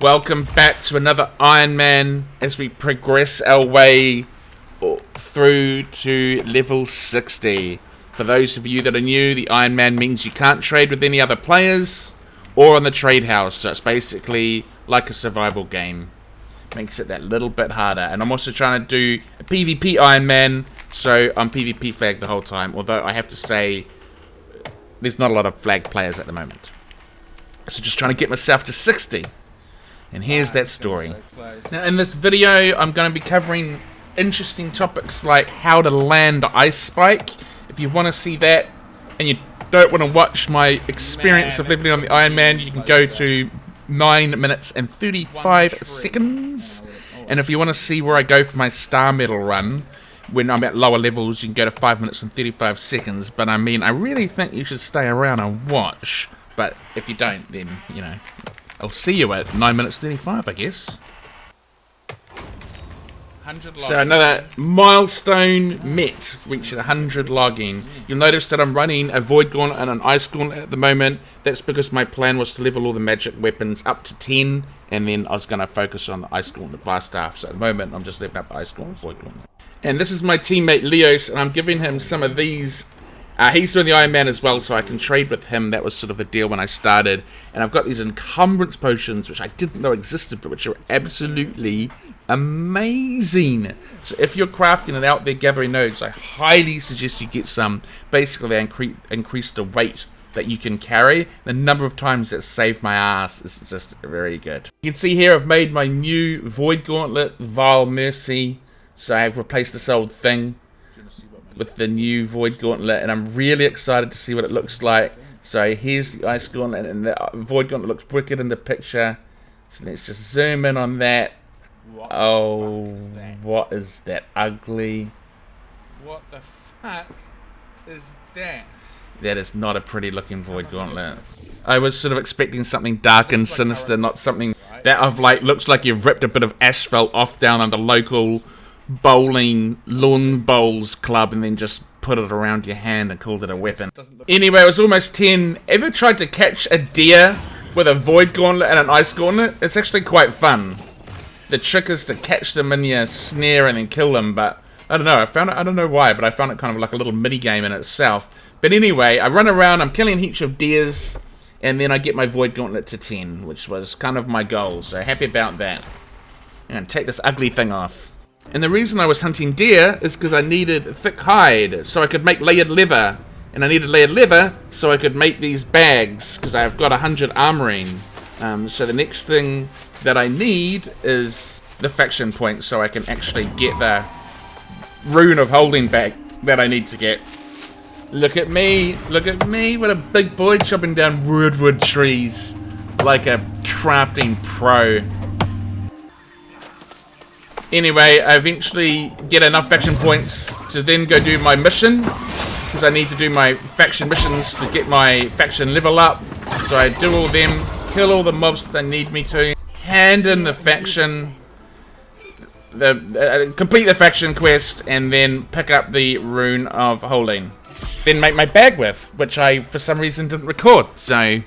Welcome back to another Ironman as we progress our way through to level 60. For those of you that are new, the Ironman means you can't trade with any other players or on the trade house, so it's basically like a survival game. Makes it that little bit harder. And I'm also trying to do a PvP Ironman, so I'm PvP flagged the whole time, although I have to say there's not a lot of flag players at the moment. So just trying to get myself to 60. And here's that story. Now in this video I'm going to be covering interesting topics like how to land Ice Spike. If you want to see that and you don't want to watch my experience of leveling on the Ironman, you can go to 9 minutes and 35 seconds. And if you want to see where I go for my star medal run when I'm at lower levels, you can go to 5 minutes and 35 seconds. But I mean, I really think you should stay around and watch. But if you don't, then, you know, I'll see you at 9 minutes 35, I guess. So another milestone met, reaching 100 logging. You'll notice that I'm running a Void Gauntlet and an Ice Gauntlet at the moment. That's because my plan was to level all the magic weapons up to 10, and then I was going to focus on the Ice Gauntlet Blast Staff. So at the moment, I'm just leveling up the Ice Gauntlet, Void Gauntlet. And this is my teammate Leos, and I'm giving him some of these. He's doing the Ironman as well, so I can trade with him. That was sort of the deal when I started. And I've got these encumbrance potions, which I didn't know existed, but which are absolutely amazing. So if you're crafting and out there gathering nodes, I highly suggest you get some. Basically, they increase the weight that you can carry. The number of times that saved my ass is just very good. You can see here I've made my new Void Gauntlet, Vile Mercy. So I've replaced this old thing with the new Void Gauntlet, and I'm really excited to see what it looks like. So here's the Ice Gauntlet, and the Void Gauntlet looks wicked in the picture. So let's just zoom in on that. Oh, what is that ugly? What the fuck is that? That is not a pretty looking Void Gauntlet. I was sort of expecting something dark and sinister, not something that of like looks like you've ripped a bit of asphalt off down on the local bowling lawn bowls club and then just put it around your hand and called it a weapon. Anyway, it was almost 10. Ever tried to catch a deer with a Void Gauntlet and an Ice Gauntlet? It's actually quite fun. The trick is to catch them in your snare and then kill them, but I don't know, I don't know why, but I found it kind of like a little mini game in itself. But anyway, I run around, I'm killing heaps of deers, and then I get my Void Gauntlet to 10, which was kind of my goal, so happy about that. I'm gonna take this ugly thing off. And the reason I was hunting deer is because I needed thick hide so I could make layered leather. And I needed layered leather so I could make these bags because I've got 100 armoring. So the next thing that I need is the faction points so I can actually get the rune of holding back that I need to get. Look at me, what a big boy chopping down wood trees like a crafting pro. Anyway, I eventually get enough faction points to then go do my mission, because I need to do my faction missions to get my faction level up. So I do all them, kill all the mobs that they need me to, hand in the faction, complete the faction quest, and then pick up the rune of holding. Then make my bag with, which I for some reason didn't record. So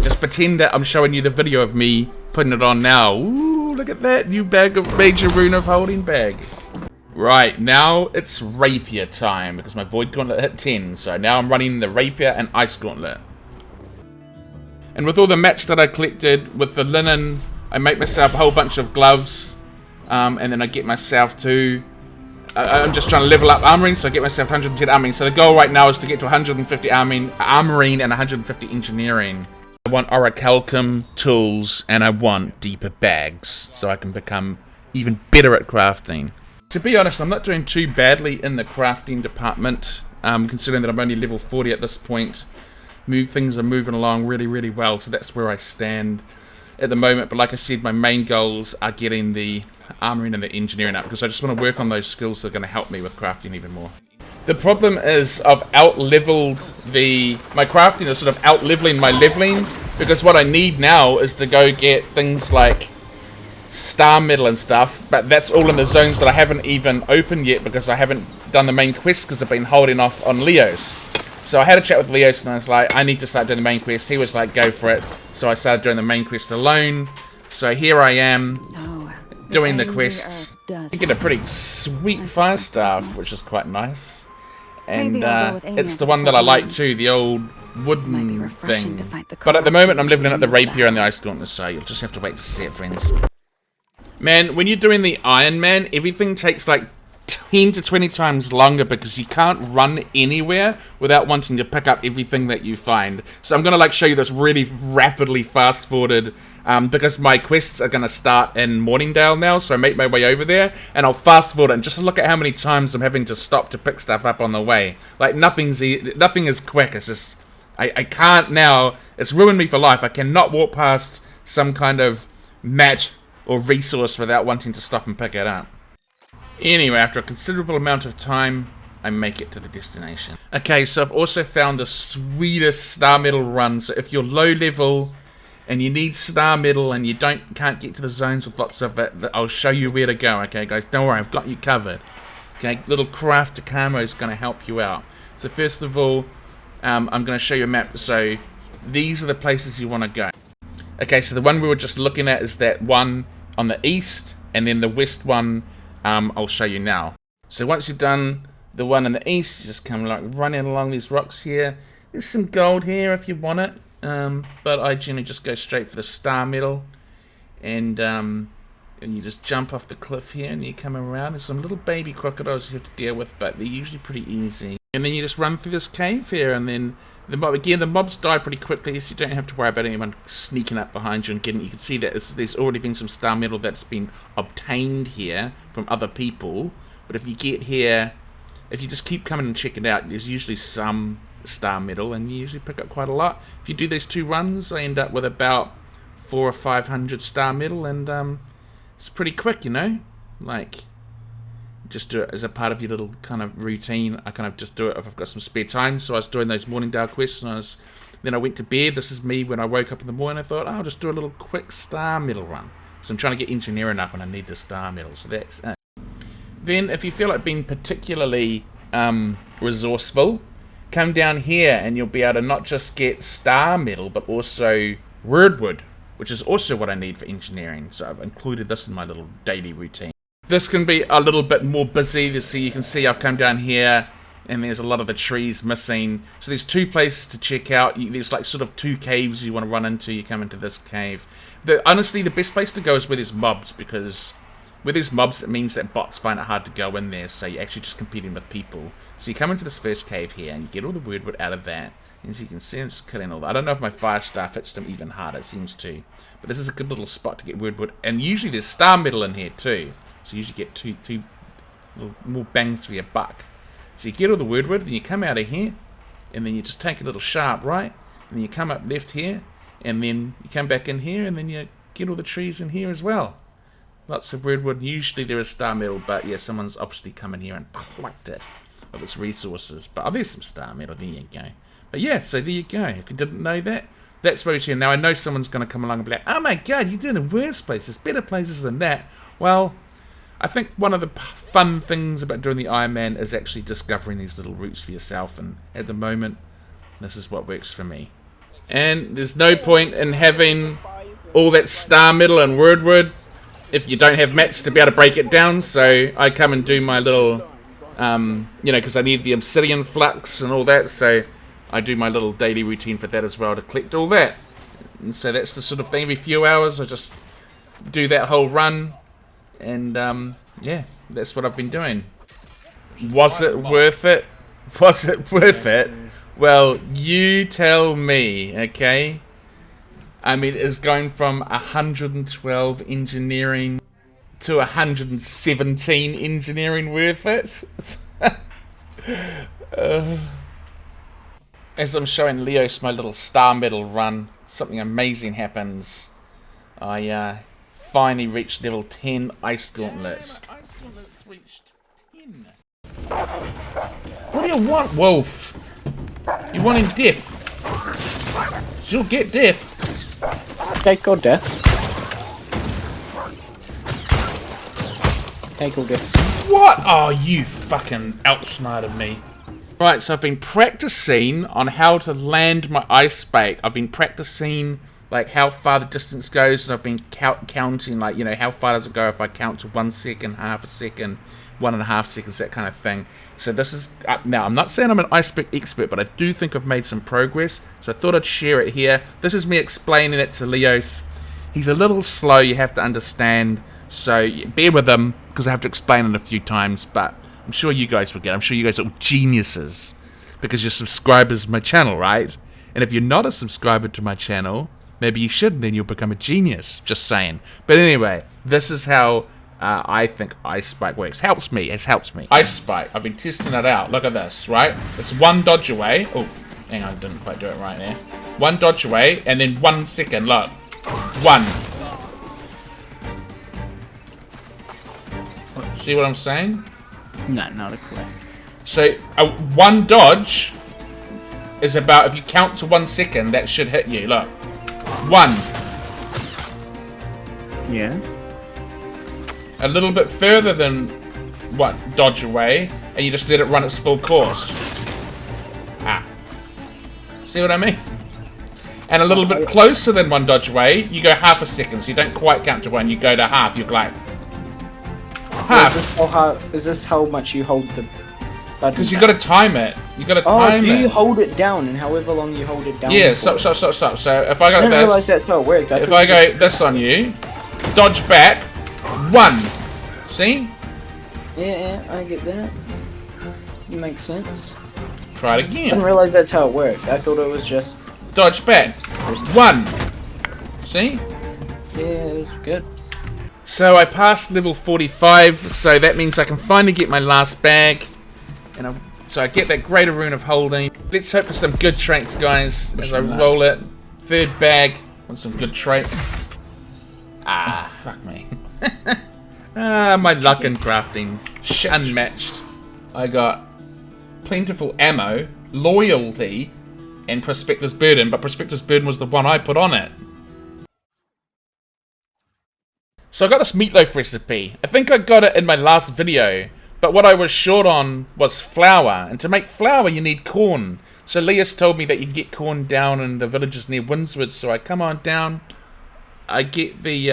just pretend that I'm showing you the video of me putting it on now. Ooh, look at that new bag of major rune of holding bag. Right, now it's Rapier time because my Void Gauntlet hit 10. So now I'm running the Rapier and Ice Gauntlet. And with all the mats that I collected with the linen, I make myself a whole bunch of gloves. And then I get myself to... I'm just trying to level up armoring, so I get myself 110 armoring. So the goal right now is to get to 150 armoring and 150 engineering. I want orichalcum tools and I want deeper bags so I can become even better at crafting. To be honest, I'm not doing too badly in the crafting department, considering that I'm only level 40 at this point. Things are moving along really well, so that's where I stand at the moment. But like I said, my main goals are getting the armoring and the engineering up, because I just want to work on those skills that are going to help me with crafting even more. The problem is I've out-leveled my crafting is sort of out-leveling my leveling, because what I need now is to go get things like star metal and stuff, but that's all in the zones that I haven't even opened yet because I haven't done the main quest because I've been holding off on Leos. So I had a chat with Leos and I was like, I need to start doing the main quest. He was like, go for it. So So I started doing the main quest alone. So here I am, So, doing the angry quests. Earth does You get a pretty have sweet I fire suspect staff, it's which is nice. quite nice. And Maybe I'll go with it's Amy the one that I before like Lance. too, the old Might be wooden refreshing thing. to fight the But at the moment I'm living in at the corrupted Rapier and the battle. Ice Gauntlet, so you'll just have to wait to see it, friends. Man, when you're doing the Ironman, everything takes like 10 to 20 times longer because you can't run anywhere without wanting to pick up everything that you find. So I'm going to like show you this really rapidly fast forwarded because my quests are going to start in Morningdale now, so I make my way over there and I'll fast forward it and just look at how many times I'm having to stop to pick stuff up on the way. Like nothing is quick. It's just I can't now. It's ruined me for life. I cannot walk past some kind of mat or resource without wanting to stop and pick it up. Anyway, after a considerable amount of time, I make it to the destination. Okay, so I've also found the sweetest star metal run. So if you're low level and you need star metal and you can't get to the zones with lots of it, I'll show you where to go. Okay, guys, don't worry, I've got you covered. Okay, little crafter camo is going to help you out. So first of all, I'm going to show you a map. So these are the places you want to go. Okay, so the one we were just looking at is that one on the east, and then the west one I'll show you now. So once you've done the one in the east, you just come like running along these rocks here. There's some gold here if you want it, but I generally just go straight for the star metal, and you just jump off the cliff here and you come around. There's some little baby crocodiles you have to deal with, but they're usually pretty easy. And then you just run through this cave here, and then the mobs die pretty quickly, so you don't have to worry about anyone sneaking up behind you and getting. You can see that there's already been some star metal that's been obtained here from other people. But if you get here, if you just keep coming and check it out, there's usually some star metal, and you usually pick up quite a lot. If you do these 2 runs, I end up with about 400 or 500 star metal, and it's pretty quick, you know, like. Just do it as a part of your little kind of routine. I kind of just do it if I've got some spare time. So I was doing those Morningdale quests, and then I went to bed. This is me when I woke up in the morning. I thought, I'll just do a little quick star metal run. So I'm trying to get engineering up, and I need the star metal. So that's it. Then, if you feel like being particularly resourceful, come down here, and you'll be able to not just get star metal, but also wordwood, which is also what I need for engineering. So I've included this in my little daily routine. This can be a little bit more busy. So you can see I've come down here and there's a lot of the trees missing. So there's 2 places to check out. There's like sort of 2 caves you want to run into. You come into this cave. Honestly, the best place to go is where there's mobs, because where there's mobs, it means that bots find it hard to go in there. So you're actually just competing with people. So you come into this first cave here and you get all the wordwood out of that. And as you can see, I'm just killing all that. I don't know if my fire staff hits them even harder. It seems to. But this is a good little spot to get wordwood. And usually there's star metal in here too. So you usually get two little more bangs for your buck. So you get all the wordwood, and you come out of here, and then you just take a little sharp right, and then you come up left here, and then you come back in here, and then you get all the trees in here as well. Lots of wordwood. Usually there is star metal, but yeah, someone's obviously come in here and plucked it of its resources. But there's some star metal. There you go. But yeah, so there you go. If you didn't know that, that's where it's here. Now I know someone's going to come along and be like, "Oh my god, you're doing the worst places. Better places than that." Well, I think one of the fun things about doing the Ironman is actually discovering these little routes for yourself, and at the moment, this is what works for me. And there's no point in having all that star metal and wordwood if you don't have mats to be able to break it down, so I come and do my little, because I need the obsidian flux and all that, so I do my little daily routine for that as well to collect all that. And so that's the sort of thing, every few hours I just do that whole run. And, yeah, that's what I've been doing. Was it worth it? Was it worth it? Well, you tell me, okay? I mean, it's going from 112 engineering to 117 engineering worth it? As I'm showing Leos my little star metal run, something amazing happens. I, finally reached level 10 Ice Gauntlet. Yeah, Ice Gauntlet's reached 10. What do you want, Wolf? You wanting death? You'll get death. Take all death. Take all death. What? Oh, you fucking outsmarted me. Right, so I've been practicing on how to land my ice bait. I've been practicing like how far the distance goes, and I've been counting, like, you know, how far does it go if I count to 1 second, half a second, 1.5 seconds, that kind of thing. So this is, now I'm not saying I'm an iceberg expert, but I do think I've made some progress, so I thought I'd share it here. This is me explaining it to Leos. He's a little slow, you have to understand, so bear with him, because I have to explain it a few times, but I'm sure you guys will get it. I'm sure you guys are all geniuses, because you're subscribers to my channel, right? And if you're not a subscriber to my channel, maybe you should, and then you'll become a genius. Just saying. But anyway, this is how I think Ice Spike works. Helps me. It helps me. Ice Spike. I've been testing it out. Look at this, right? It's 1 dodge away. Oh, hang on. I didn't quite do it right there. 1 dodge away, and then 1 second. Look. 1. See what I'm saying? No, not a clue. So, 1 dodge is about, if you count to 1 second, that should hit you. Look. 1. Yeah. A little bit further than what dodge away, and you just let it run its full course. Ah. See what I mean? And a little bit closer than 1 dodge away, you go half a second, so you don't quite count to 1, you go to half, you're like... Half. Is this how much you hold the button? Because you gotta time it. You gotta time it. Oh, do you hold it down, and however long you hold it down? Yeah, stop. So if I go I didn't this... realize that's how it worked. If I go this on you, dodge back, 1. See? Yeah, I get that. It makes sense. Try it I didn't again. realize that's how it worked. I thought it was just... Dodge back, 1. See? Yeah, it was good. So I passed level 45, so that means I can finally get my last bag. And so I get that greater rune of holding. Let's hope for some good traits, guys, as I roll it. 3rd bag, want some good traits. Ah, fuck me. My luck in crafting, unmatched. I got plentiful ammo, loyalty, and Prospector's Burden, but Prospector's Burden was the one I put on it. So I got this meatloaf recipe. I think I got it in my last video, but what I was short on was flour, and to make flour you need corn. So Leas told me that you get corn down in the villages near Windswood, so I come on down, I get the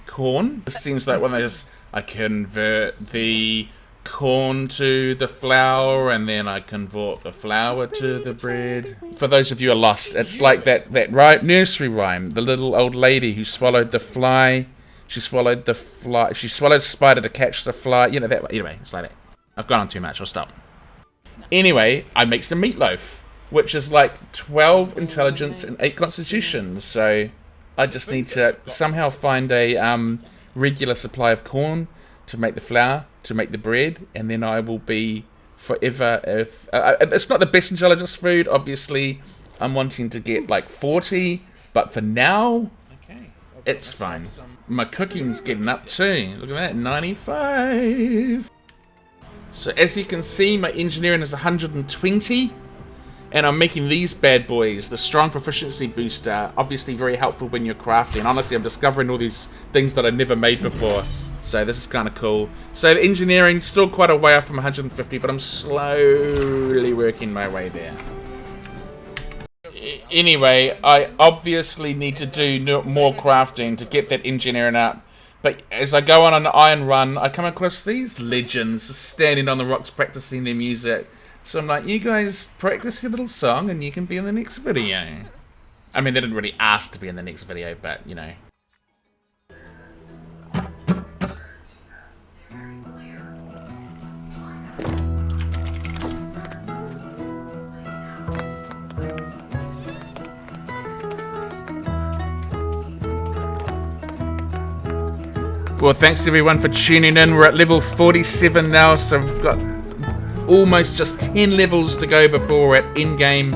corn. This seems like one of those, I convert the corn to the flour, and then I convert the flour to the bread. For those of you who are lost, it's like that nursery rhyme, the little old lady who swallowed the fly. She swallowed the fly. She swallowed the spider to catch the fly. You know that. Anyway, it's like that. I've gone on too much. I'll stop. Anyway, I make some meatloaf, which is like 12 intelligence and 8 constitution. So I just need to somehow find a regular supply of corn to make the flour, to make the bread, and then I will be forever. If it's not the best intelligence food, obviously, I'm wanting to get like 40, but for now, it's fine. My cooking's getting up too. Look at that, 95. So as you can see, my engineering is 120. And I'm making these bad boys, the strong proficiency booster, obviously very helpful when you're crafting. Honestly, I'm discovering all these things that I never made before. So this is kind of cool. So the engineering, still quite a way off from 150, but I'm slowly working my way there. Anyway, I obviously need to do more crafting to get that engineering up. But as I go on an iron run, I come across these legends standing on the rocks practicing their music. So I'm like, you guys practice your little song and you can be in the next video. I mean, they didn't really ask to be in the next video, but, you know. Well, thanks everyone for tuning in. We're at level 47 now, so we've got almost just 10 levels to go before we're at endgame.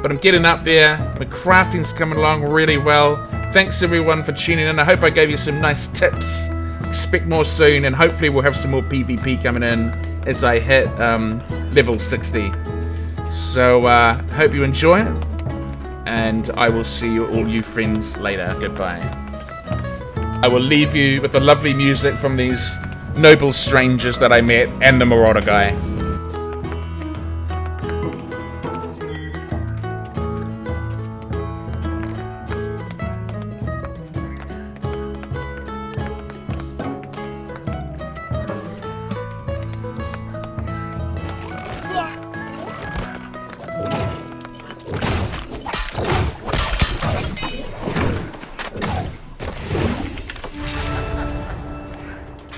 But I'm getting up there. My crafting's coming along really well. Thanks everyone for tuning in. I hope I gave you some nice tips. Expect more soon, and hopefully we'll have some more PvP coming in as I hit level 60. So hope you enjoy it, and I will see you all you friends later. Goodbye. I will leave you with the lovely music from these noble strangers that I met and the Marauder guy.